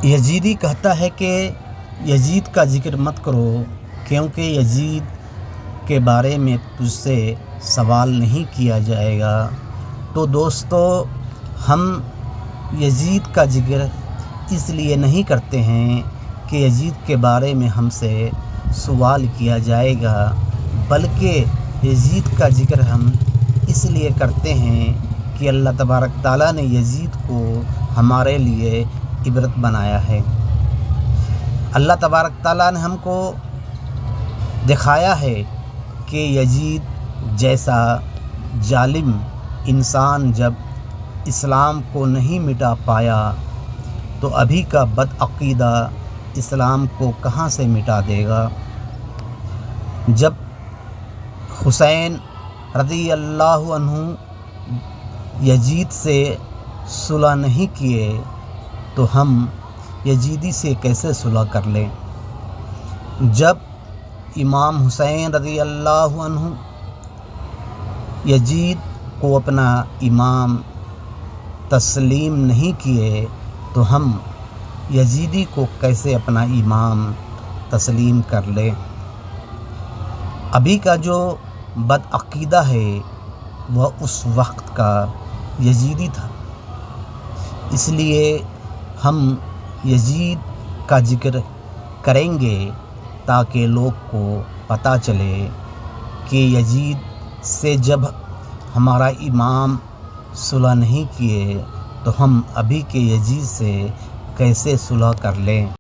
یزیدی کہتا ہے کہ یزید کا ذکر مت کرو کیونکہ یزید کے بارے میں تجھ سے سوال نہیں کیا جائے گا۔ تو دوستو، ہم یزید کا ذکر اس لیے نہیں کرتے ہیں کہ یزید کے بارے میں ہم سے سوال کیا جائے گا، بلکہ یزید کا ذکر ہم اس لیے کرتے ہیں کہ اللہ تبارک تعالیٰ نے یزید کو ہمارے لیے عبرت بنایا ہے۔ اللہ تبارک تعالیٰ نے ہم کو دکھایا ہے کہ یزید جیسا ظالم انسان جب اسلام کو نہیں مٹا پایا تو ابھی کا بدعقیدہ اسلام کو کہاں سے مٹا دے گا۔ جب حسین رضی اللہ عنہ یزید سے صلح نہیں کیے تو ہم یزیدی سے کیسے صلح کر لیں۔ جب امام حسین رضی اللہ عنہ یزید کو اپنا امام تسلیم نہیں کیے تو ہم یزیدی کو کیسے اپنا امام تسلیم کر لیں۔ ابھی کا جو بدعقیدہ ہے وہ اس وقت کا یزیدی تھا، اس لیے ہم یزید کا ذکر کریں گے تاکہ لوگ کو پتہ چلے کہ یزید سے جب ہمارا امام صلح نہیں کیے تو ہم ابھی کے یزید سے کیسے صلح کر لیں۔